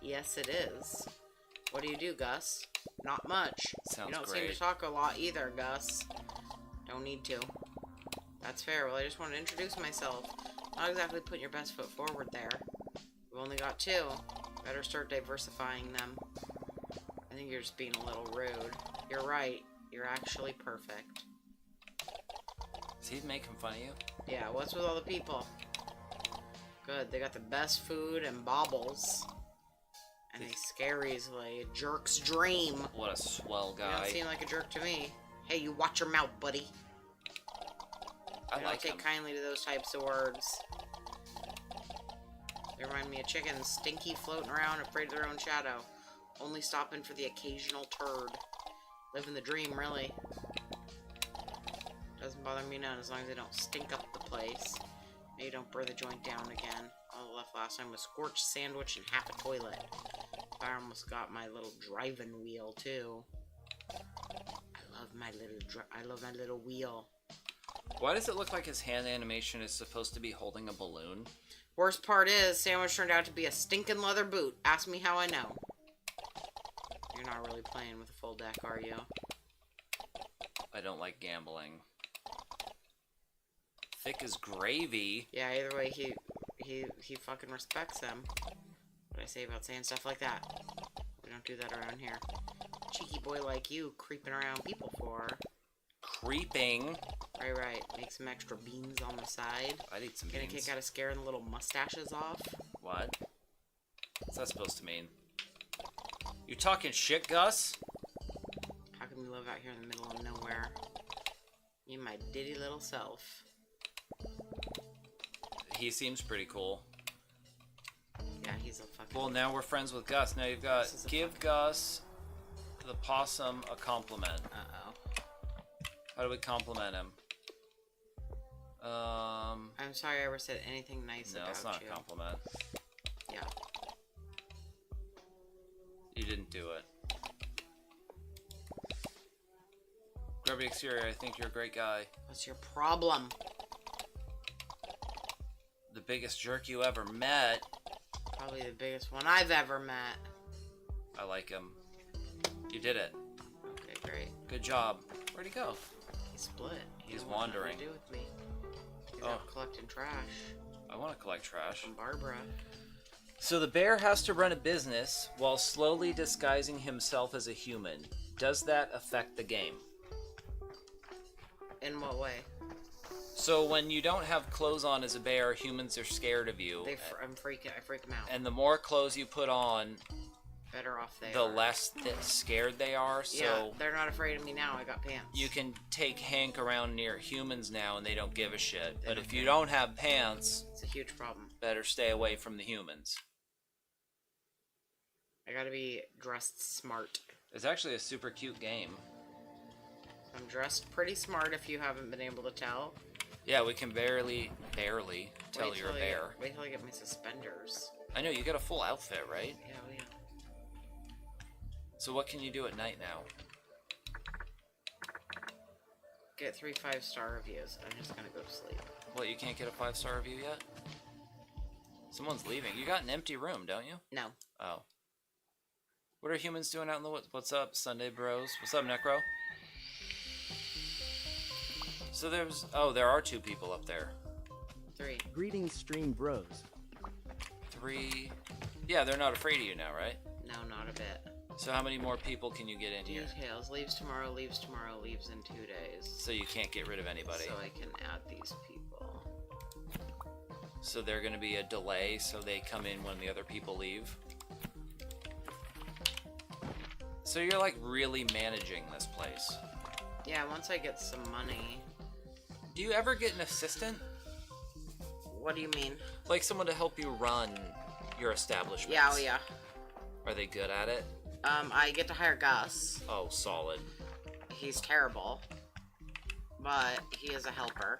Yes, it is. What do, Gus? Not much. Sounds You don't great. seem to talk a lot either, Gus. Don't need to. That's fair. Well, I just want to introduce myself. Not exactly putting your best foot forward there. We've only got 2. Better start diversifying them. I think you're just being a little rude. You're right. You're actually perfect. Is he making fun of you? Yeah, what's with all the people? Good, they got the best food and baubles. And they scare easily. A jerk's dream. What a swell You guy. don't seem like a jerk to me. Hey, you watch your mouth, buddy. I like take him. kindly to those types of words. They remind me of chickens, stinky, floating around, afraid of their own shadow. Only stopping for the occasional turd. Living the dream, really. Doesn't bother me none, as long as they don't stink up the place. Maybe don't burn the joint down again. All left last time was scorched sandwich and half a toilet. I almost got my little driving wheel too. I love my little wheel. Why does it look like his hand animation is supposed to be holding a balloon? Worst part is, sandwich turned out to be a stinking leather boot. Ask me how I know. You're not really playing with a full deck, are you? I don't like gambling. Thick as gravy. Yeah, either way, he fucking respects him. What I say about saying stuff like that? We don't do that around here. Cheeky boy like you creeping around people for. Creeping. Right. Make some extra beans on the side. I'd eat some Get a beans. kick out of scaring the little mustaches off. What? What's that supposed to mean? You talking shit, Gus? How can we live out here in the middle of nowhere? You my ditty little self. He seems pretty cool. Yeah, he's a fucking... Well, now we're friends with Gus. Now you've got give Gus the possum a compliment. Uh-oh. How do we compliment him? I'm sorry I ever said anything nice about you. No, it's not a compliment. Yeah. You didn't do it. Grubby Exterior, I think you're a great guy. What's your problem? The biggest jerk you ever met. Probably the biggest one I've ever met. I like him. You did it. Okay, great. Good job. Where'd he go? He split. He's wandering. What to do with me? He's out collecting trash. I want to collect trash. From Barbara. So the bear has to run a business while slowly disguising himself as a human. Does that affect the game? In what way? So when you don't have clothes on as a bear, humans are scared of you. I freak them out. And the more clothes you put on, better off they the are. less scared they are. So yeah, they're not afraid of me now. I got pants. you can take Hank around near humans now and they don't give a shit. But if you don't have pants, it's a huge problem. better stay away from the humans. I gotta be dressed smart. It's actually a super cute game. I'm dressed pretty smart if you haven't been able to tell. Yeah, we can barely tell you're a bear. Wait till I get my suspenders. I know, you got a full outfit, right? Yeah, oh yeah. So what can you do at night now? Get 3 5-star reviews. I'm just gonna go to sleep. What, you can't get a 5-star review yet? Someone's leaving. You got an empty room, don't you? No. Oh. What are humans doing out in the woods? What's up, Sunday Bros? What's up, Necro? So there are 2 people up there. 3. Greetings, stream bros. 3. Yeah, they're not afraid of you now, right? No, not a bit. So how many more people can you get in here? Details. Leaves tomorrow, leaves in 2 days. So you can't get rid of anybody. So I can add these people. So they're going to be a delay, so they come in when the other people leave. So you're like really managing this place. Yeah, once I get some money. Do you ever get an assistant? What do you mean? Like someone to help you run your establishment? Yeah, oh yeah. Are they good at it? I get to hire Gus. Oh, solid. He's terrible. But he is a helper.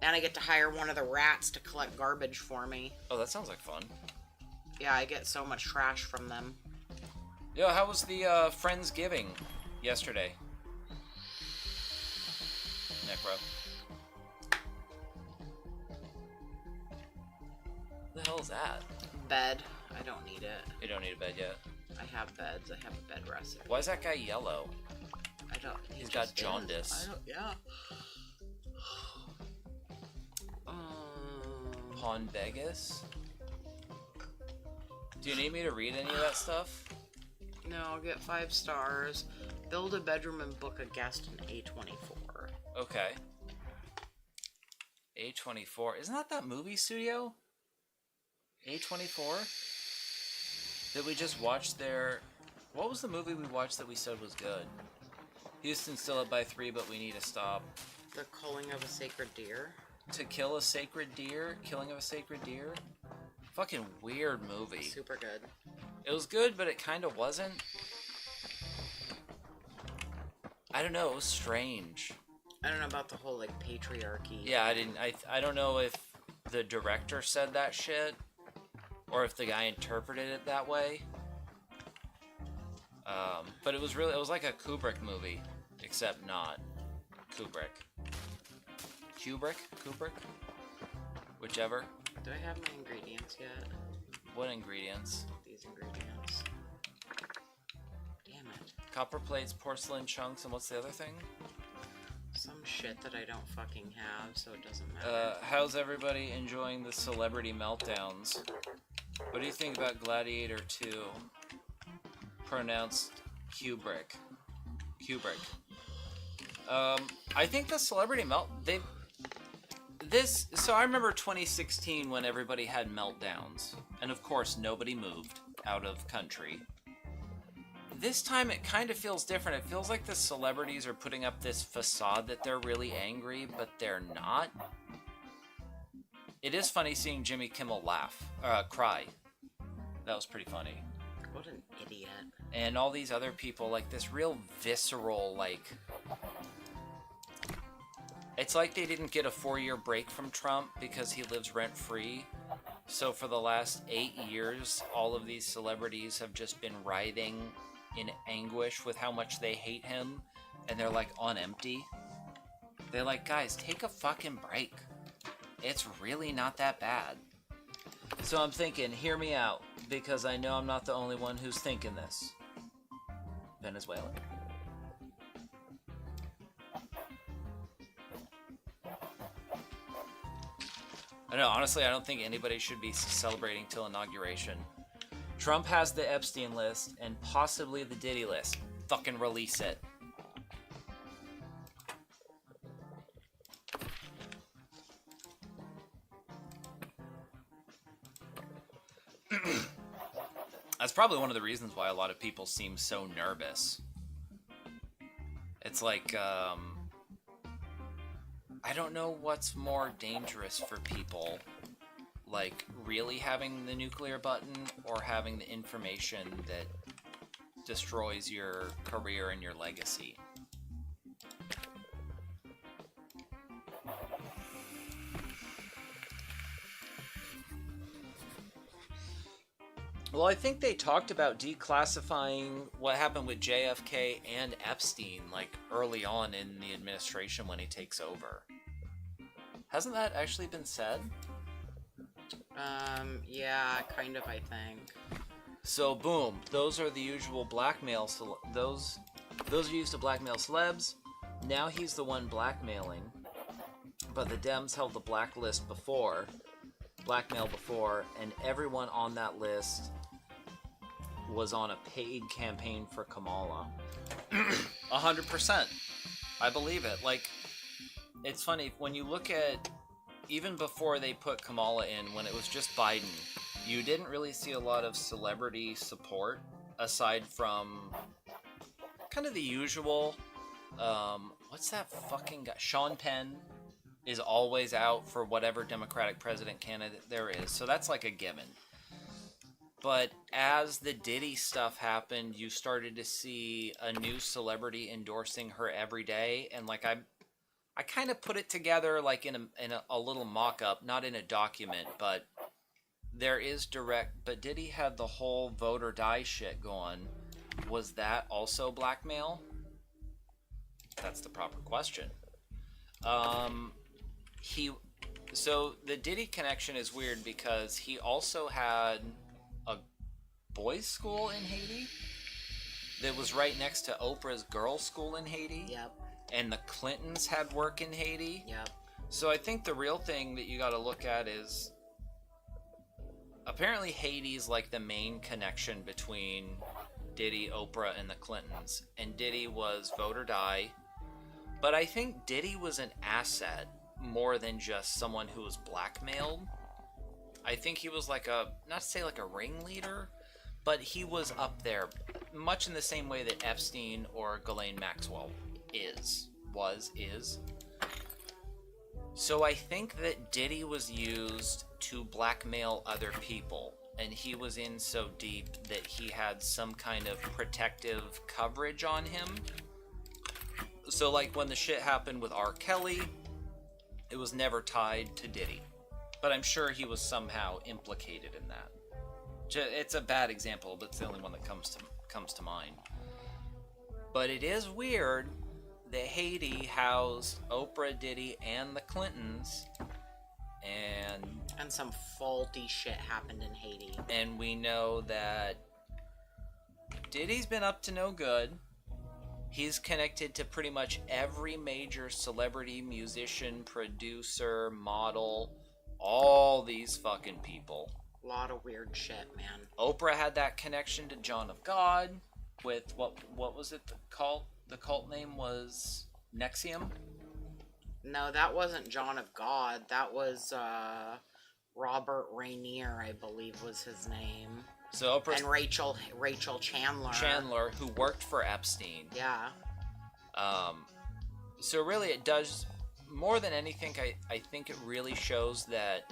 And I get to hire one of the rats to collect garbage for me. Oh, that sounds like fun. Yeah, I get so much trash from them. Yo, how was the Friendsgiving yesterday? Necro. What the hell is that? Bed. I don't need it. You don't need a bed yet. I have beds. I have a bed recipe. Why is that guy yellow? I don't. He's got jaundice. Yeah. Pawn Vegas? Do you need me to read any of that stuff? No, I'll get 5 stars. Build a bedroom and book a guest in A24. Okay. A24. Isn't that movie studio? A24? Did we just watch their... What was the movie we watched that we said was good? Houston's still up by 3, but we need to stop. The Culling of a Sacred Deer. To Kill a Sacred Deer? Killing of a Sacred Deer? Fucking weird movie. Super good. It was good, but it kind of wasn't. I don't know, it was strange. I don't know about the whole, like, patriarchy. Yeah, I don't know if the director said that shit, or if the guy interpreted it that way. But it was like a Kubrick movie, except not Kubrick. Kubrick? Whichever. Do I have my ingredients yet? What ingredients? These ingredients. Damn it. Copper plates, porcelain chunks, and what's the other thing? Some shit that I don't fucking have, so it doesn't matter. How's everybody enjoying the celebrity meltdowns? What do you think about Gladiator 2? Pronounced Kubrick. I think the celebrity so I remember 2016 when everybody had meltdowns, and of course nobody moved out of country. This time it kind of feels different. It feels like the celebrities are putting up this facade that they're really angry, but they're not. It is funny seeing Jimmy Kimmel cry. That was pretty funny. What an idiot. And all these other people, like this real visceral, like... It's like they didn't get a 4-year break from Trump because he lives rent-free. So for the last 8 years, all of these celebrities have just been writhing in anguish with how much they hate him. And they're like on empty. They're like, guys, take a fucking break. It's really not that bad. So I'm thinking, hear me out, because I know I'm not the only one who's thinking this. Venezuela. I don't know, honestly, I don't think anybody should be celebrating till inauguration. Trump has the Epstein list and possibly the Diddy list. Fucking release it. That's probably one of the reasons why a lot of people seem so nervous. It's like, I don't know what's more dangerous for people, like really having the nuclear button or having the information that destroys your career and your legacy. Well, I think they talked about declassifying what happened with JFK and Epstein, like, early on in the administration when he takes over. Hasn't that actually been said? Yeah, kind of, I think. So, boom. Those are the usual blackmail... Those are used to blackmail celebs. Now he's the one blackmailing. But the Dems held the blacklist before. Blackmail before. And everyone on that list... was on a paid campaign for Kamala. 100%. I believe it. Like, it's funny, when you look at, even before they put Kamala in, when it was just Biden, you didn't really see a lot of celebrity support, aside from kind of the usual, what's that fucking guy? Sean Penn is always out for whatever Democratic president candidate there is, so that's like a given. But as the Diddy stuff happened, you started to see a new celebrity endorsing her every day. And like I kind of put it together like in a little mock-up, not in a document, but there is direct. But Diddy had the whole vote or die shit going. Was that also blackmail? That's the proper question. So the Diddy connection is weird because he also had a boys' school in Haiti that was right next to Oprah's girls' school in Haiti. Yep. And the Clintons had work in Haiti. Yep. So I think the real thing that you got to look at is apparently Haiti's like the main connection between Diddy, Oprah, and the Clintons. And Diddy was vote or die. But I think Diddy was an asset more than just someone who was blackmailed. I think he was like a, not to say like a ringleader, but he was up there, much in the same way that Epstein or Ghislaine Maxwell is. So I think that Diddy was used to blackmail other people, and he was in so deep that he had some kind of protective coverage on him. So like when the shit happened with R. Kelly, it was never tied to Diddy. But I'm sure he was somehow implicated in that. It's a bad example, but it's the only one that comes to mind. But it is weird that Haiti housed Oprah, Diddy, and the Clintons, and some faulty shit happened in Haiti. And we know that Diddy's been up to no good. He's connected to pretty much every major celebrity, musician, producer, model, all these fucking people. A lot of weird shit, man. Oprah had that connection to John of God with what was it called? The cult name was Nexium? No, that wasn't John of God. That was Robert Rainier, I believe was his name. So Oprah and Rachel Chandler. Chandler, who worked for Epstein. Yeah. So really it does, more than anything, I think it really shows that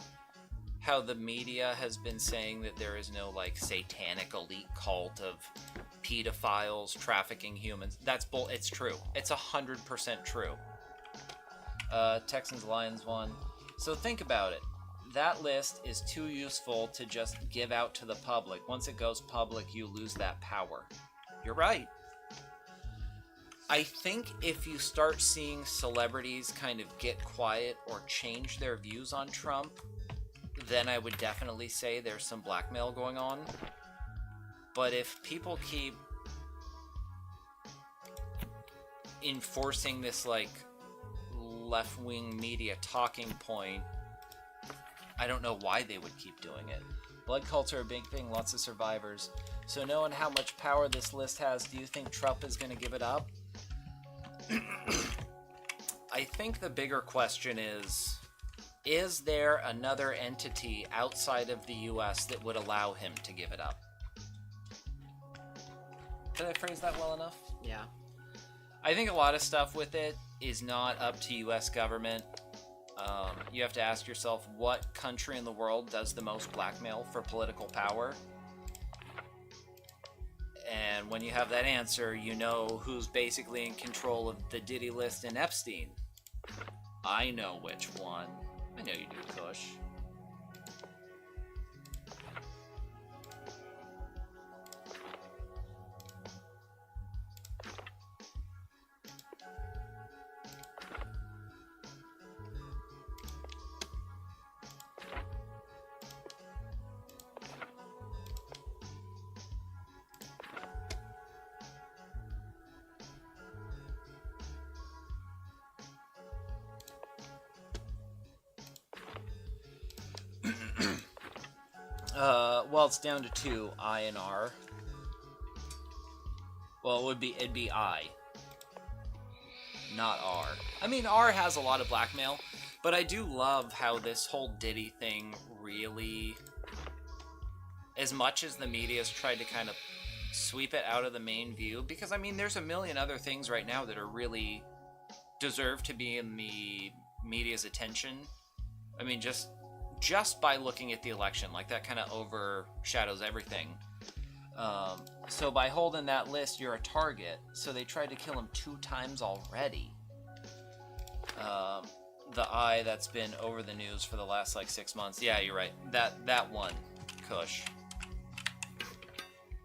how the media has been saying that there is no like satanic elite cult of pedophiles trafficking humans. It's true. It's 100% true. Texans Lions won. So think about it. That list is too useful to just give out to the public. Once it goes public, you lose that power. You're right. I think if you start seeing celebrities kind of get quiet or change their views on Trump, then I would definitely say there's some blackmail going on. But if people keep enforcing this like left-wing media talking point, I don't know why they would keep doing it. Blood cults are a big thing, lots of survivors. So knowing how much power this list has, do you think Trump is going to give it up? I think the bigger question is there another entity outside of the US that would allow him to give it up? Did I phrase that well enough? Yeah. I think a lot of stuff with it is not up to US government. You have to ask yourself, what country in the world does the most blackmail for political power? And when you have that answer, you know who's basically in control of the Diddy list and Epstein. I know which one. I know you do, Kush. Well, it's down to 2, I and R. Well, it'd be I, not R. I mean, R has a lot of blackmail, but I do love how this whole Diddy thing really, as much as the media's tried to kind of sweep it out of the main view, because I mean, there's a million other things right now that are really deserve to be in the media's attention. I mean, just by looking at the election, like that kind of overshadows everything. So by holding that list, you're a target. So they tried to kill him 2 times already. The eye that's been over the news for the last like 6 months. Yeah, you're right. That one, Kush.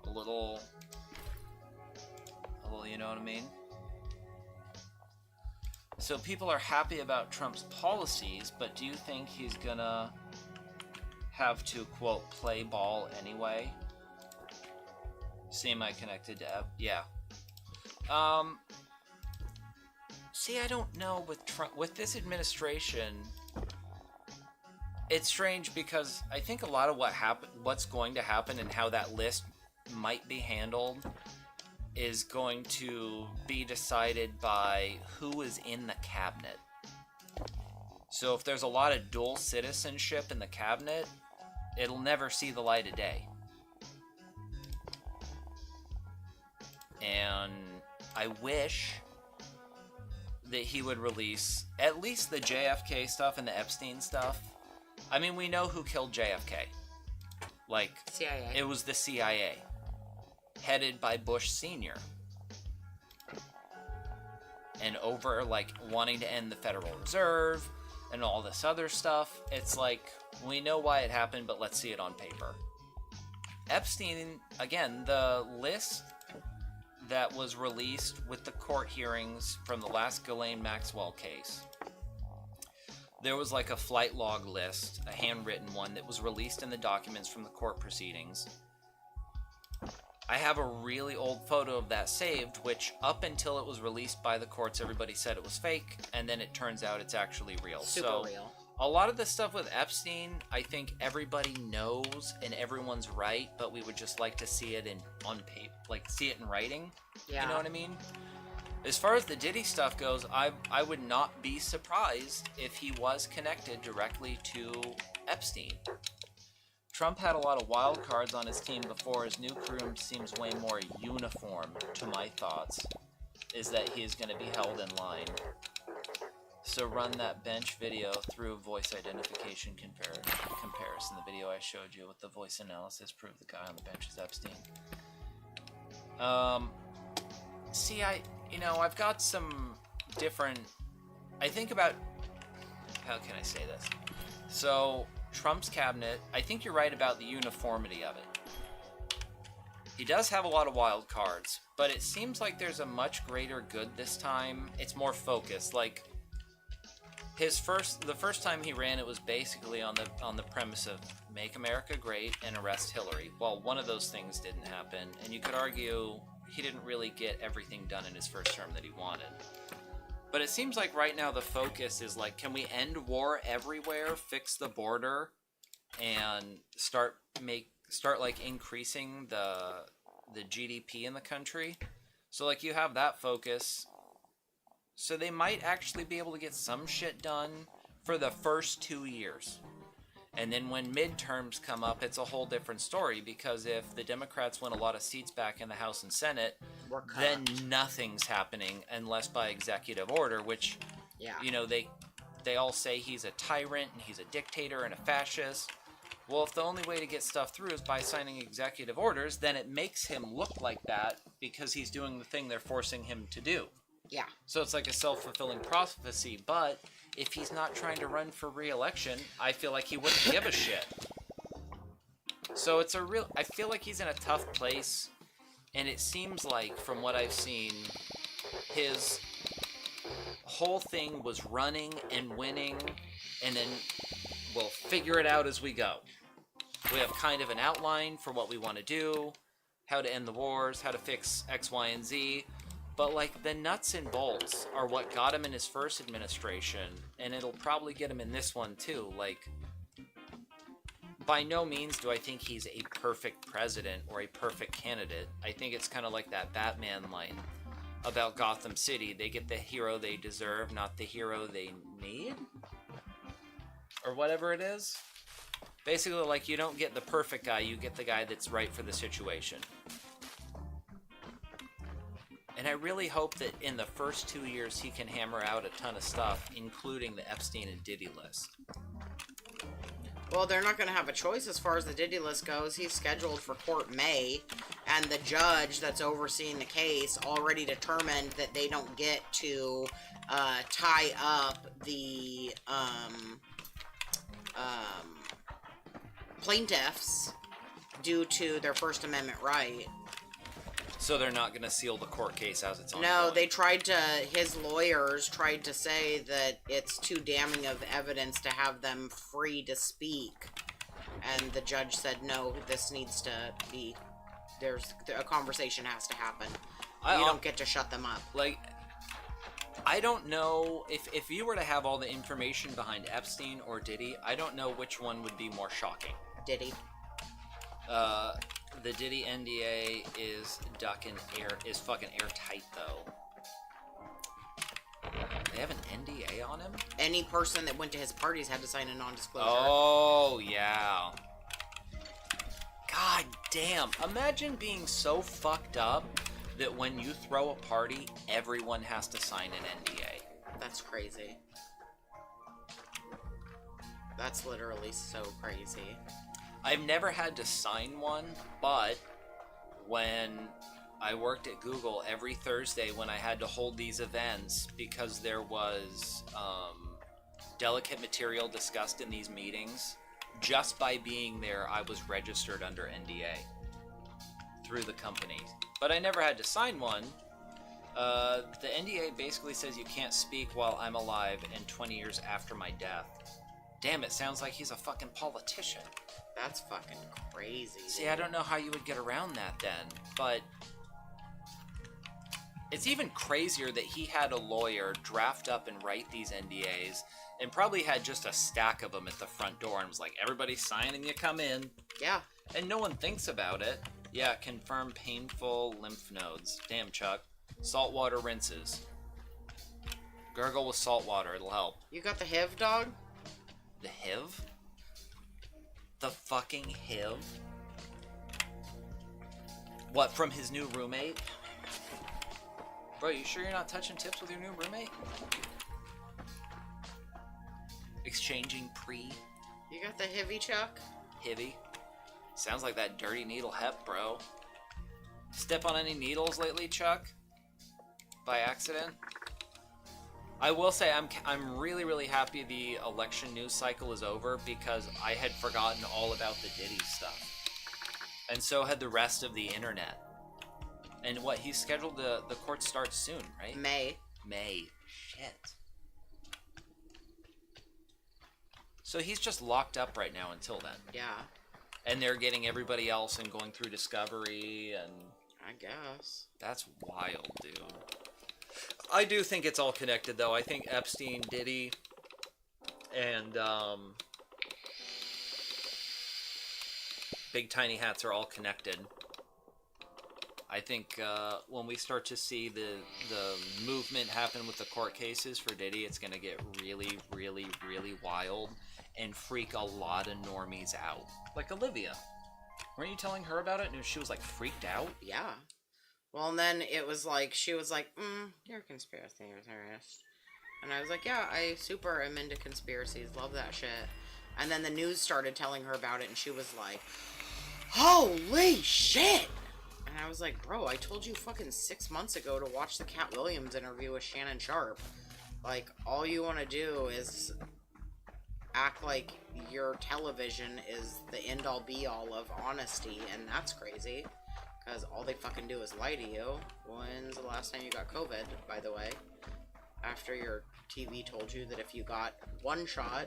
A little, you know what I mean? So people are happy about Trump's policies, but do you think he's gonna have to, quote, play ball anyway. Semi-connected to... yeah. See, I don't know with Trump... With this administration... It's strange because I think a lot of what's going to happen and how that list might be handled is going to be decided by who is in the cabinet. So if there's a lot of dual citizenship in the cabinet, it'll never see the light of day. And I wish that he would release at least the JFK stuff and the Epstein stuff. I mean, we know who killed JFK. Like, CIA. It was the CIA. Headed by Bush Sr. And over, like, wanting to end the Federal Reserve and all this other stuff. It's like, we know why it happened, but let's see it on paper. Epstein, again, the list that was released with the court hearings from the last Ghislaine Maxwell case. There was like a flight log list, a handwritten one that was released in the documents from the court proceedings. I have a really old photo of that saved, which up until it was released by the courts, everybody said it was fake, and then it turns out it's actually real. Super real. A lot of the stuff with Epstein, I think everybody knows and everyone's right, but we would just like to see it on paper, like see it in writing. Yeah. You know what I mean? As far as the Diddy stuff goes, I would not be surprised if he was connected directly to Epstein. Trump had a lot of wild cards on his team before. His new crew seems way more uniform, to my thoughts, is that he is going to be held in line. So run that bench video through voice identification comparison. The video I showed you with the voice analysis proved the guy on the bench is Epstein. See, I've got some different... I think about... How can I say this? So, Trump's cabinet, I think you're right about the uniformity of it. He does have a lot of wild cards, but it seems like there's a much greater good this time. It's more focused. Like, the first time he ran, it was basically on the premise of make America great and arrest Hillary. Well, one of those things didn't happen, and you could argue he didn't really get everything done in his first term that he wanted. But it seems like right now the focus is like, can we end war everywhere, fix the border, and start like increasing the GDP in the country? So like you have that focus. So they might actually be able to get some shit done for the first 2 years. And then when midterms come up, it's a whole different story, because if the Democrats win a lot of seats back in the House and Senate, then nothing's happening unless by executive order, which, they all say he's a tyrant and he's a dictator and a fascist. Well, if the only way to get stuff through is by signing executive orders, then it makes him look like that because he's doing the thing they're forcing him to do. Yeah. So it's like a self-fulfilling prophecy, but if he's not trying to run for re-election, I feel like he wouldn't give a shit. So I feel like he's in a tough place, and it seems like, from what I've seen, his whole thing was running and winning, and then we'll figure it out as we go. We have kind of an outline for what we want to do, how to end the wars, how to fix X, Y, and Z. But, like, the nuts and bolts are what got him in his first administration, and it'll probably get him in this one, too. Like, by no means do I think he's a perfect president or a perfect candidate. I think it's kind of like that Batman line about Gotham City. They get the hero they deserve, not the hero they need? Or whatever it is. Basically, like, you don't get the perfect guy, you get the guy that's right for the situation. And I really hope that in the first 2 years he can hammer out a ton of stuff, including the Epstein and Diddy list. Well, they're not going to have a choice as far as the Diddy list goes. He's scheduled for court May, and the judge that's overseeing the case already determined that they don't get to tie up the plaintiffs due to their First Amendment right. So they're not going to seal the court case as it's ongoing? No, his lawyers tried to say that it's too damning of evidence to have them free to speak. and the judge said, no, this needs to be, a conversation has to happen. You don't get to shut them up. Like, I don't know, if you were to have all the information behind Epstein or Diddy, I don't know which one would be more shocking. Diddy. The Diddy NDA is is fucking airtight, though. They have an NDA on him? Any person that went to his parties had to sign a non-disclosure. Oh, yeah. God damn. Imagine being so fucked up that when you throw a party, everyone has to sign an NDA. That's crazy. That's literally so crazy. I've never had to sign one, but when I worked at Google, every Thursday when I had to hold these events, because there was delicate material discussed in these meetings, just by being there, I was registered under NDA through the company. But I never had to sign one. The NDA basically says you can't speak while I'm alive and 20 years after my death. Damn, it sounds like he's a fucking politician. That's fucking crazy. See, I don't know how you would get around that then, but it's even crazier that he had a lawyer draft up and write these NDAs and probably had just a stack of them at the front door and was like, everybody sign and you come in. Yeah. And no one thinks about it. Yeah, confirm painful lymph nodes. Damn, Chuck. Saltwater rinses. Gurgle with salt water, it'll help. You got the HIV, dog? The HIV? The fucking HIV? What, from his new roommate? Bro, you sure you're not touching tips with your new roommate? Exchanging pre? You got the HIV, Chuck? HIV? Sounds like that dirty needle hep, bro. Step on any needles lately, Chuck? By accident? I will say I'm really, really happy the election news cycle is over because I had forgotten all about the Diddy stuff. And so had the rest of the internet. And what, he's scheduled the court starts soon, right? May. Shit. So he's just locked up right now until then. Yeah. And they're getting everybody else and going through discovery and... I guess. That's wild, dude. I do think it's all connected, though. I think Epstein, Diddy, and Big Tiny Hats are all connected. I think when we start to see the movement happen with the court cases for Diddy, it's going to get really, really, really wild and freak a lot of normies out. Like Olivia. Weren't you telling her about it? And she was like freaked out? Yeah. Well, and then it was like, she was like, you're a conspiracy theorist. And I was like, yeah, I super am into conspiracies, love that shit. And then the news started telling her about it, and she was like, holy shit! And I was like, bro, I told you fucking 6 months ago to watch the Cat Williams interview with Shannon Sharp. Like, all you want to do is act like your television is the end-all be-all of honesty, and that's crazy. Because all they fucking do is lie to you. When's the last time you got COVID, by the way? After your TV told you that if you got one shot,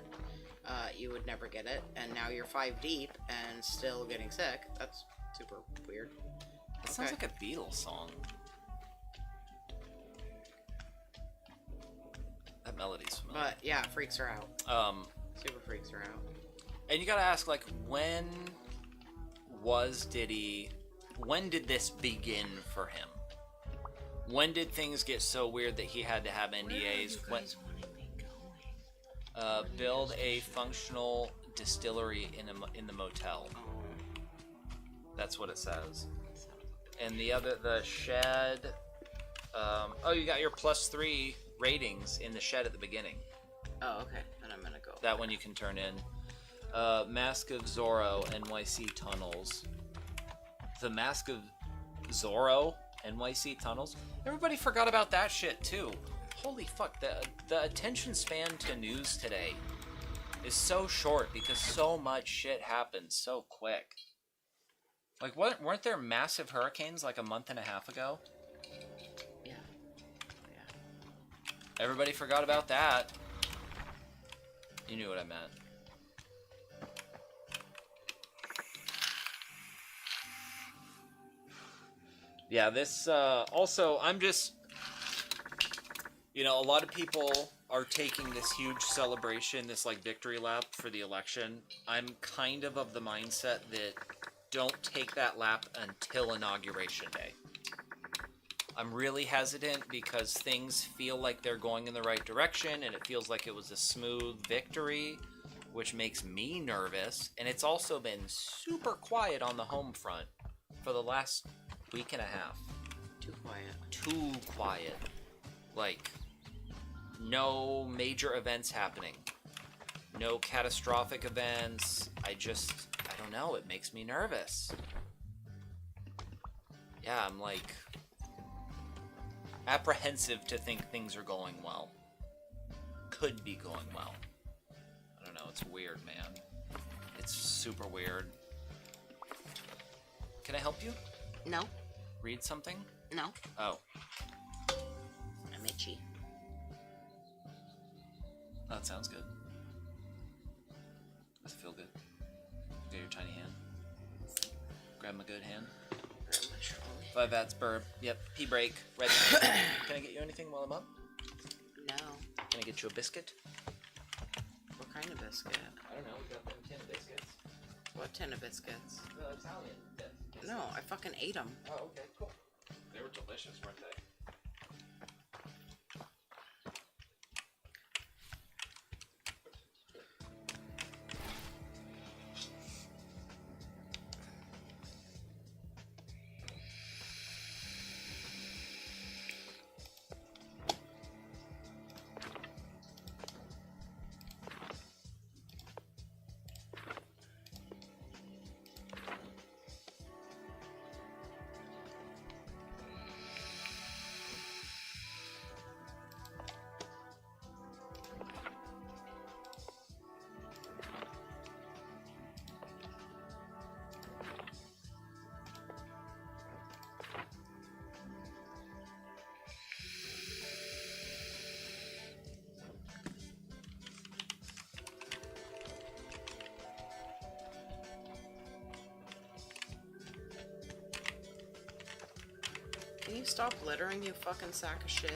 you would never get it. And now you're 5 deep and still getting sick. That's super weird. That sounds like a Beatles song. That melody's familiar. But, yeah, it freaks her out. Super freaks her out. And you gotta ask, like, when did this begin for him? When did things get so weird that he had to have NDAs? Build a functional distillery in the motel. That's what it says. And the shed. Oh, you got your +3 ratings in the shed at the beginning. Oh, okay. Then I'm gonna go. That one you can turn in. Mask of Zorro, NYC tunnels. The Mask of Zorro, NYC tunnels. Everybody forgot about that shit too. Holy fuck, the attention span to news today is so short because so much shit happens so quick. Like, weren't there massive hurricanes like a month and a half ago? Yeah. Everybody forgot about that. You knew what I meant. Yeah, this, also, I'm just, you know, a lot of people are taking this huge celebration, this, like, victory lap for the election. I'm kind of the mindset that don't take that lap until Inauguration Day. I'm really hesitant because things feel like they're going in the right direction, and it feels like it was a smooth victory, which makes me nervous. And it's also been super quiet on the home front for the last week and a half. Too quiet. Too quiet. Like, no major events happening. No catastrophic events. I don't know, it makes me nervous. Yeah, I'm like apprehensive to think things are going well. Could be going well. I don't know, it's weird, man. It's super weird. Can I help you? No. Read something? No. Oh. I'm itchy. That sounds good. Does it feel good? Get your tiny hand. Grab my good hand. 5 Vats burp. Yep. Pee break. Red. Can I get you anything while I'm up? No. Can I get you a biscuit? What kind of biscuit? I don't know. We got them tin of biscuits. What tin of biscuits? The Italian biscuits. No, I fucking ate them. Oh, okay. Cool. They were delicious, weren't they? Can you stop littering, you fucking sack of shit?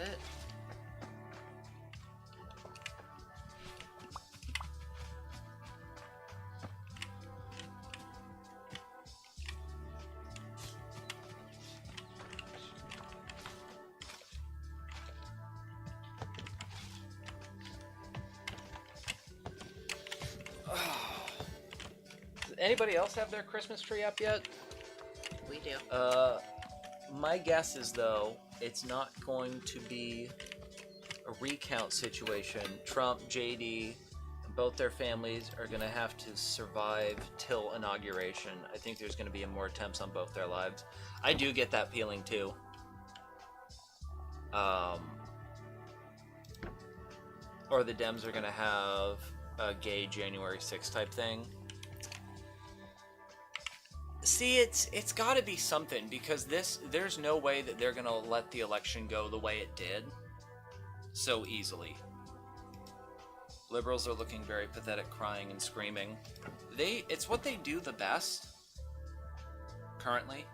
Does anybody else have their Christmas tree up yet? We do. My guess is, though, it's not going to be a recount situation. Trump, JD, and both their families are going to have to survive till inauguration. I think there's going to be more attempts on both their lives. I do get that feeling, too. Or the Dems are going to have a gay January 6th type thing. See, it's got to be something, because there's no way that they're going to let the election go the way it did so easily. Liberals are looking very pathetic, crying and screaming. It's what they do the best currently.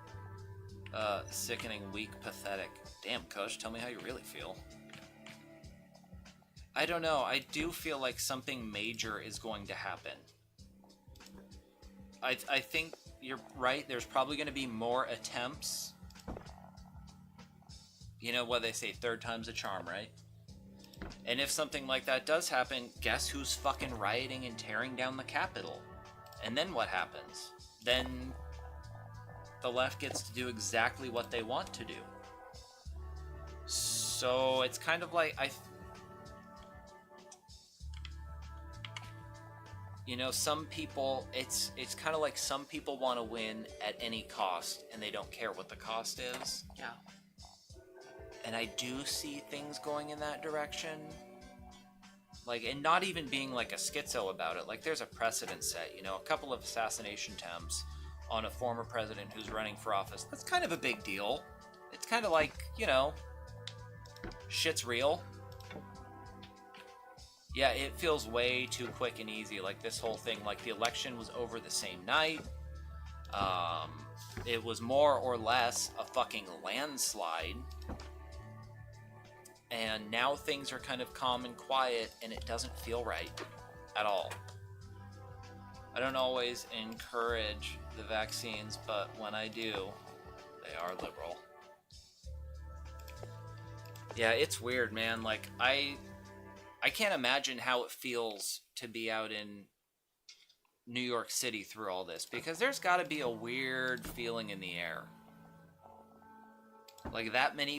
Sickening, weak, pathetic. Damn, Kush, tell me how you really feel. I don't know. I do feel like something major is going to happen. I think you're right. There's probably going to be more attempts. You know what they say, third time's a charm, right? And if something like that does happen, guess who's fucking rioting and tearing down the Capitol? And then what happens? Then the left gets to do exactly what they want to do. So it's kind of like, you know, some people, it's kind of like some people want to win at any cost, and they don't care what the cost is. Yeah. And I do see things going in that direction. Like, and not even being like a schizo about it. Like, there's a precedent set, you know, a couple of assassination attempts on a former president who's running for office. That's kind of a big deal. It's kind of like, you know, shit's real. Yeah, it feels way too quick and easy. Like, this whole thing, like, the election was over the same night. It was more or less a fucking landslide. And now things are kind of calm and quiet, and it doesn't feel right at all. I don't always encourage the vaccines, but when I do, they are liberal. Yeah, it's weird, man. Like, I can't imagine how it feels to be out in New York City through all this, because there's got to be a weird feeling in the air. Like, that many